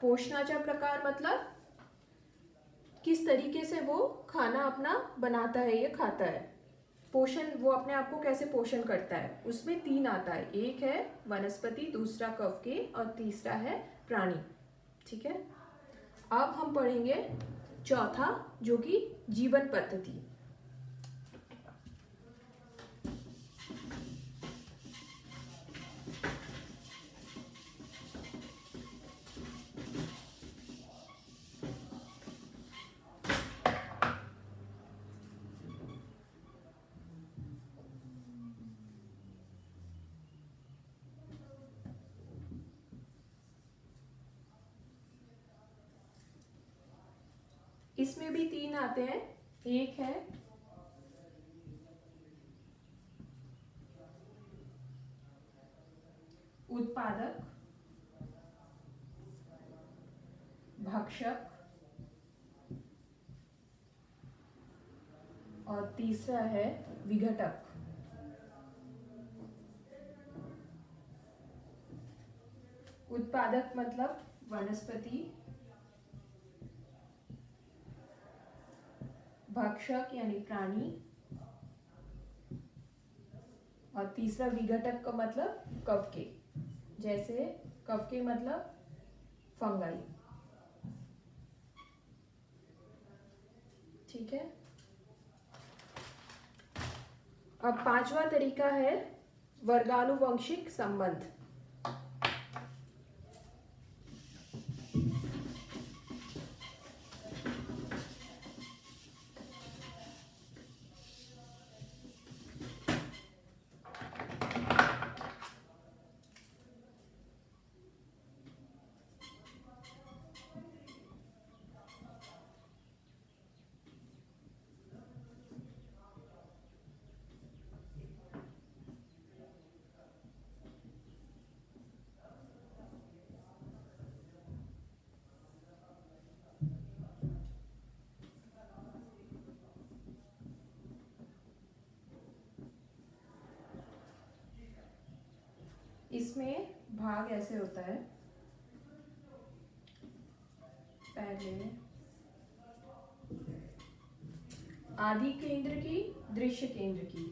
पोषणाचा प्रकार मतलब किस तरीके से वो खाना अपना बनाता है या खाता है, पोषण, वो अपने आप को कैसे पोषण करता है। उसमें 3 आता है, एक है वनस्पति, दूसरा कवके और तीसरा है प्राणी। ठीक है, अब हम पढ़ेंगे चौथा जो कि जीवन पद्धति। इसमें भी 3 आते हैं, एक है उत्पादक, भक्षक और तीसरा है विघटक। उत्पादक मतलब वनस्पति, भक्षक यानी प्राणी और तीसरा विघटक का मतलब कवके, जैसे कवके मतलब फंगाई। ठीक है, अब पांचवा तरीका है वर्गानुवंशिक संबंध। इसमें भाग ऐसे होता है, पहले आदि केंद्र की, दृश्य केंद्र की,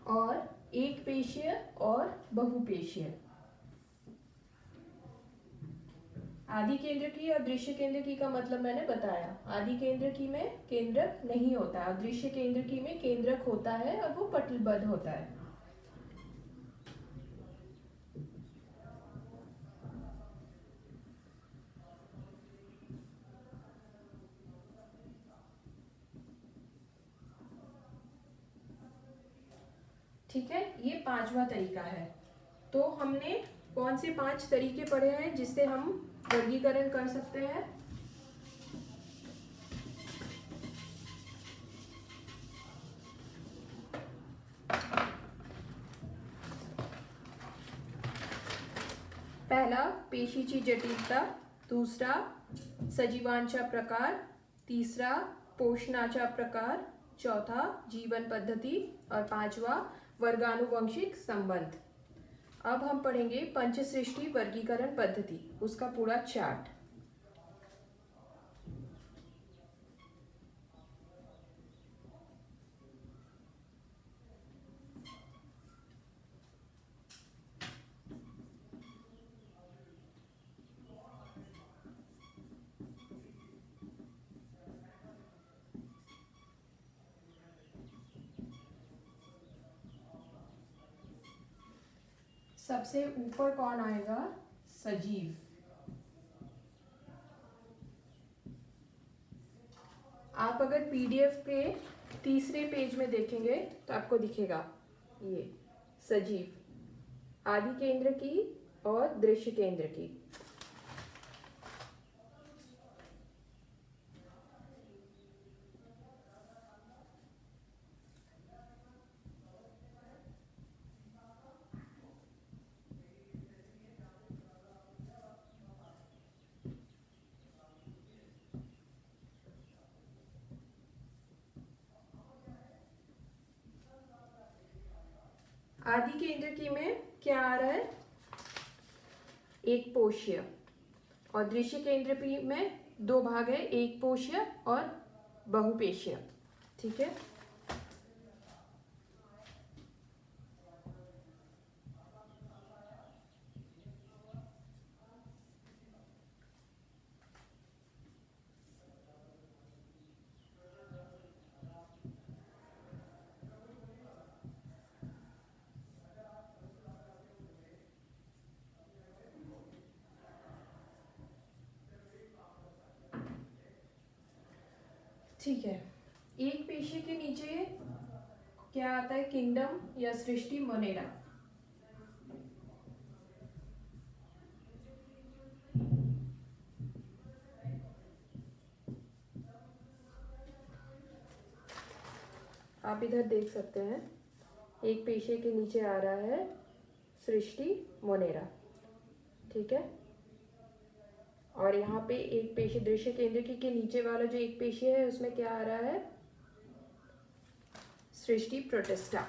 और एक पेशीय और बहुपेशीय। आदि केंद्र की और दृश्य केंद्र की का मतलब मैंने बताया, आदि केंद्र की में केंद्रक नहीं होता है, दृश्य केंद्र की में केंद्रक होता है और वो पटलबद्ध होता है। ठीक है, ये पांचवा तरीका है। तो हमने कौन से 5 तरीके पढ़े हैं जिससे हम वर्गीकरण कर सकते हैं। पहला पेशीची जटिलता, दूसरा सजीवांचा प्रकार, तीसरा पोषणाचा प्रकार, चौथा जीवन पद्धति और पांचवा वर्गानुवंशिक संबंध। अब हम पढ़ेंगे पंचसृष्टि वर्गीकरण पद्धति, उसका पूरा चार्ट। सबसे ऊपर कौन आएगा, सजीव। आप अगर पीडीएफ के तीसरे पेज में देखेंगे तो आपको दिखेगा ये सजीव, आदि केंद्र की और दृश्य केंद्र की। आदि केंद्रकी में क्या आ रहा है? एक पोष्य। और दृश्य केंद्रकी में दो भाग है, एक पोष्य और बहुपेशीय। ठीक है। ठीक है। एक पेशी के नीचे क्या आता है? किंगडम या सृष्टि मोनेरा। आप इधर देख सकते हैं, एक पेशी के नीचे आ रहा है सृष्टि मोनेरा। ठीक है। और यहाँ पे एक पेशी दृश्य केंद्रकी के नीचे वाला जो एक पेशी है उसमें क्या आ रहा है? सृष्टि प्रोटिस्टा।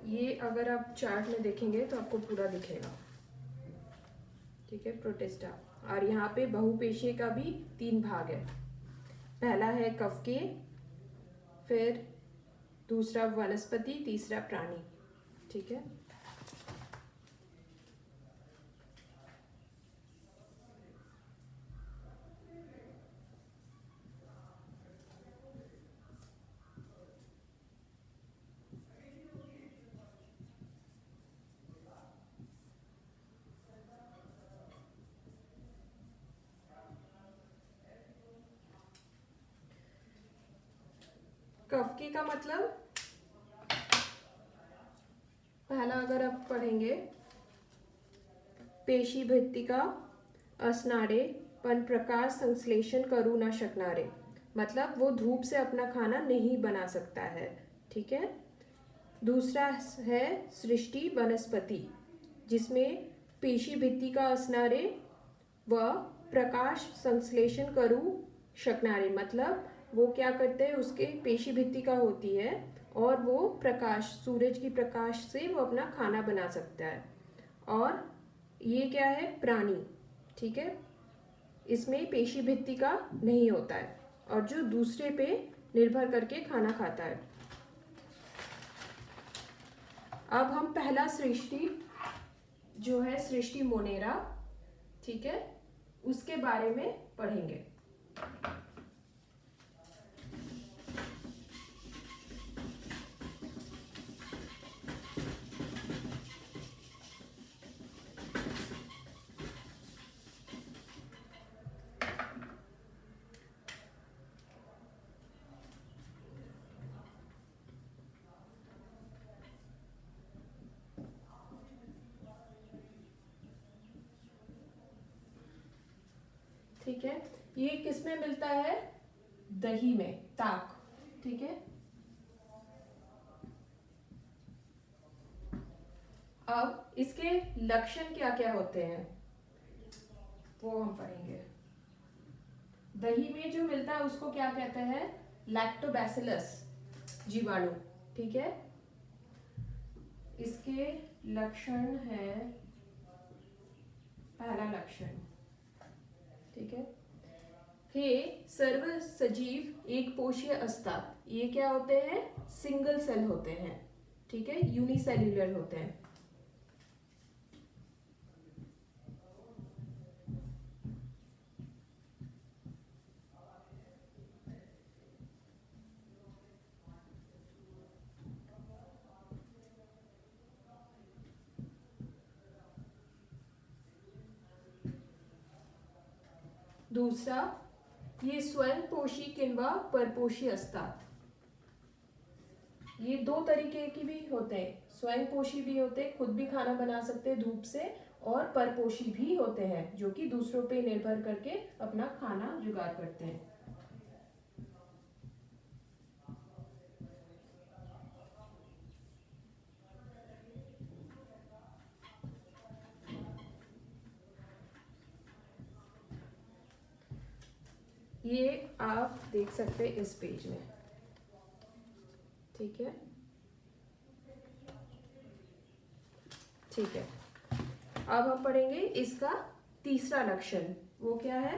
ये अगर आप चार्ट में देखेंगे तो आपको पूरा दिखेगा। ठीक है, प्रोटिस्टा। और यहाँ पे बहुपेशीय का भी 3 भाग है। पहला है कवकीय, फिर दूसरा वनस्पति, तीसरा प्राणी। ठीक है। कवकीय का मतलब, पहला अगर आप पढ़ेंगे, पेशी भित्तिका असणारे पण प्रकाश संश्लेषण करू न शकणारे, मतलब वो धूप से अपना खाना नहीं बना सकता है। ठीक है। दूसरा है सृष्टि वनस्पति, जिसमें पेशी भित्तिका असणारे व प्रकाश संश्लेषण करू शकणारे, मतलब वो क्या करते हैं, उसके पेशी भित्तिका होती है और वो प्रकाश, सूरज की प्रकाश से वो अपना खाना बना सकता है। और ये क्या है? प्राणी। ठीक है। इसमें पेशी भित्तिका नहीं होता है और जो दूसरे पे निर्भर करके खाना खाता है। अब हम पहला सृष्टि जो है सृष्टि मोनेरा, ठीक है, उसके बारे में पढ़ेंगे। ठीक है। ये किस में मिलता है? दही में, ताक। ठीक है। अब इसके लक्षण क्या क्या होते हैं वो हम पढ़ेंगे। दही में जो मिलता है उसको क्या कहते हैं? लैक्टोबैसिलस जीवाणु। ठीक है। इसके लक्षण है, पहला लक्षण, ठीक है, हे सर्व सजीव एक पोषीय असतात। ये क्या होते हैं? सिंगल सेल होते हैं। ठीक है, यूनिसेल्युलर होते हैं। दूसरा, ये स्वयं पोषी किंवा परपोषी असतात। ये दो तरीके की भी होते हैं, स्वयं पोषी भी होते हैं, खुद भी खाना बना सकते हैं धूप से, और परपोषी भी होते हैं जो कि दूसरों पे निर्भर करके अपना खाना जुगाड़ करते हैं। ये आप देख सकते हैं इस पेज में, ठीक है। ठीक है, अब हम पढ़ेंगे इसका तीसरा लक्षण। वो क्या है?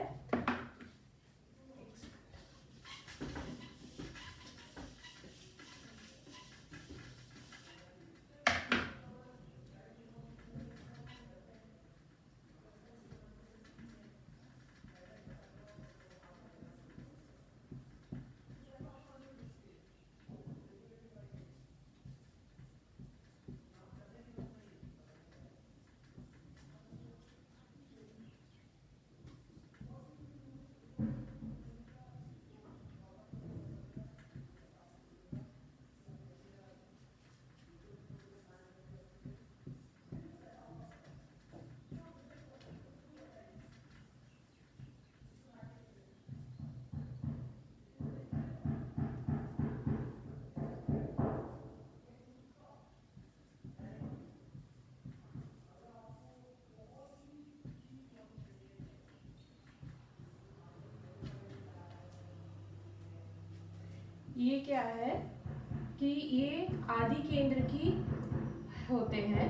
ये क्या है कि ये आदि केंद्र की होते हैं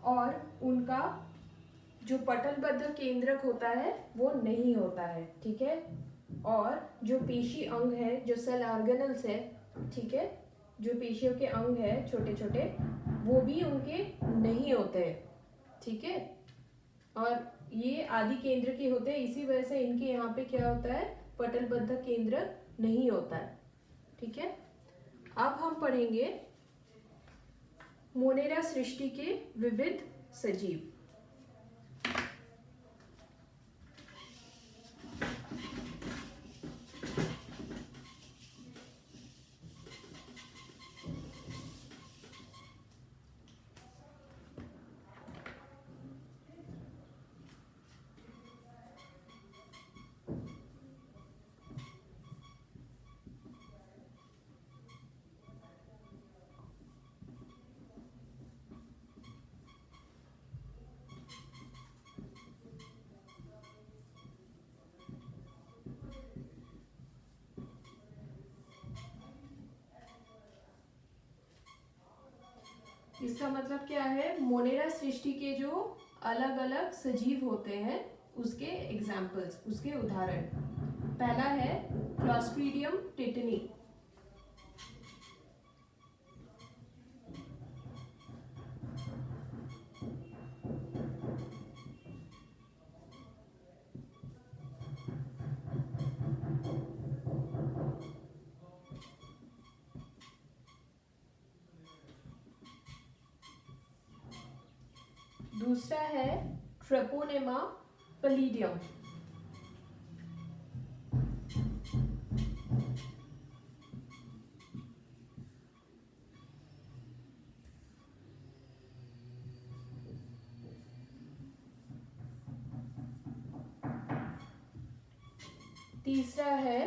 और उनका जो पटलबद्ध केंद्रक होता है वो नहीं होता है, ठीक है। और जो पेशी अंग है, जो सेल ऑर्गेनल्स है, ठीक है, जो पेशियों के अंग है छोटे छोटे, वो भी उनके नहीं होते हैं, ठीक है। और ये आदि केंद्र के होते हैं, इसी वजह से इनके यहाँ पे क्या होता है, पटलबद्ध केंद्र नहीं होता है, ठीक है। अब हम पढ़ेंगे मोनेरा सृष्टि के विविध सजीव। इसका मतलब क्या है? मोनेरा सृष्टि के जो अलग अलग सजीव होते हैं उसके एग्जाम्पल्स, उसके उदाहरण। पहला है क्लॉस्ट्रीडियम टेटनी। दूसरा है ट्रेपोनेमा पलीडियम। तीसरा है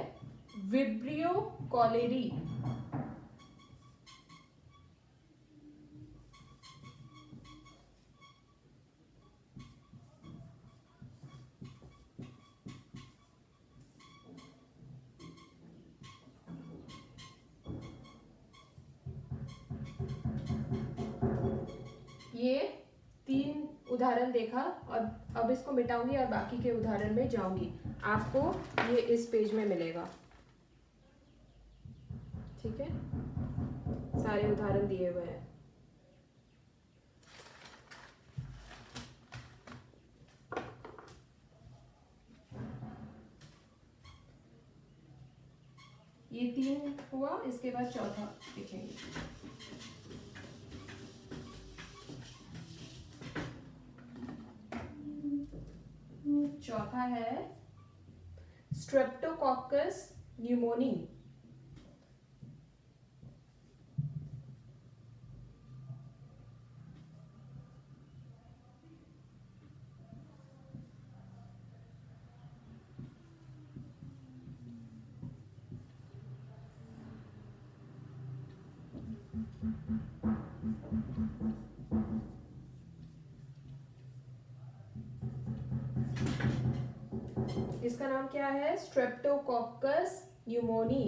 विब्रियो कॉलेरी। ये 3 उदाहरण देखा और अब इसको मिटाऊंगी और बाकी के उदाहरण में जाऊंगी। आपको ये इस पेज में मिलेगा, ठीक है। सारे उदाहरण दिए हुए हैं। ये 3 हुआ, इसके बाद चौथा देखेंगे। चौथा है स्ट्रेप्टोकोकस न्यूमोनी। इसका नाम क्या है? Streptococcus pneumoniae.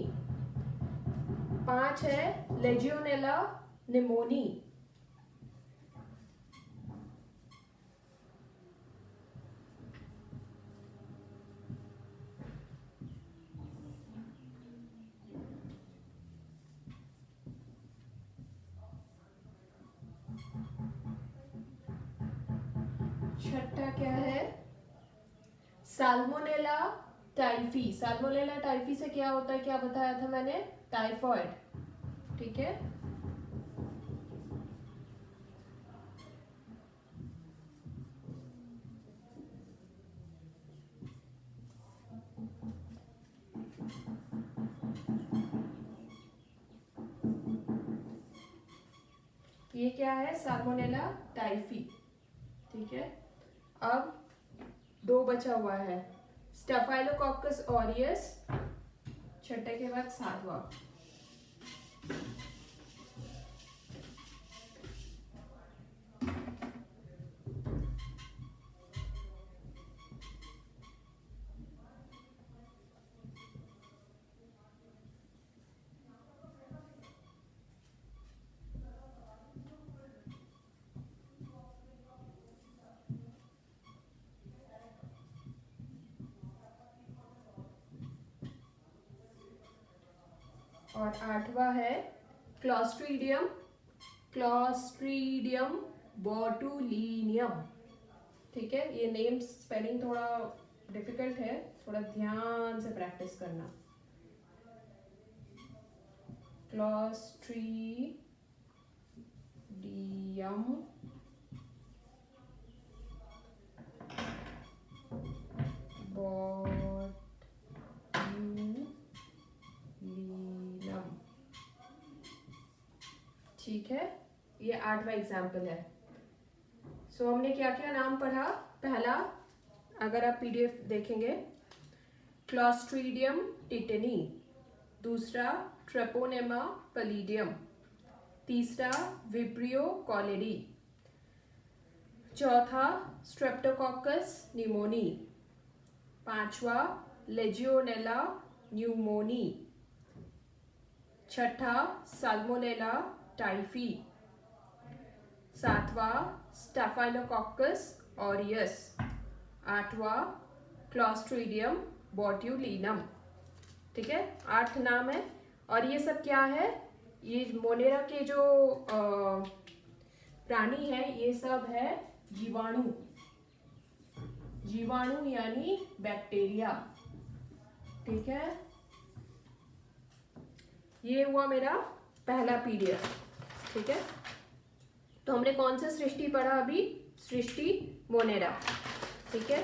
5 है लेजियोनेला निमोनी। छठा क्या है? Salmonella typhi. साल्मोनेला टाइफी से क्या होता है, क्या बताया था मैंने? टाइफॉइड। ठीक है। ये क्या है? Salmonella typhi. ठीक है। अब 2 बचा हुआ है, स्टेफाइलोकोकस ऑरियस, छठे के बाद 7वां। और 8वां है क्लॉस्ट्रीडियम, क्लॉस्ट्रीडियम बोटुलिनियम। ठीक है। ये नेम स्पेलिंग थोड़ा डिफिकल्ट है, थोड़ा ध्यान से प्रैक्टिस करना। Clostridium botulinum. ठीक है। ये 8वां एग्जाम्पल है। सो हमने क्या क्या नाम पढ़ा? पहला, अगर आप पीडीएफ देखेंगे, क्लॉस्ट्रीडियम टिटेनी। दूसरा, ट्रेपोनेमा पलीडियम। तीसरा, विब्रियो कॉलेडी। चौथा, स्ट्रेप्टोकोकस न्यूमोनी। 5वां, लेजियोनेला न्यूमोनी। छठा, साल्मोनेला टाइफी। 7वां, स्टेफाइलोकोकस ऑरियस। 8वां, क्लॉस्ट्रीडियम बोट्यूलिनम। ठीक है। 8 नाम है। और ये सब क्या है? ये मोनेरा के जो प्राणी है, ये सब है जीवाणु। जीवाणु यानी बैक्टीरिया। ठीक है। ये हुआ मेरा पहला पीरियड। ठीक है। तो हमने कौन सा सृष्टि पढ़ा अभी? सृष्टि मोनेरा। ठीक है।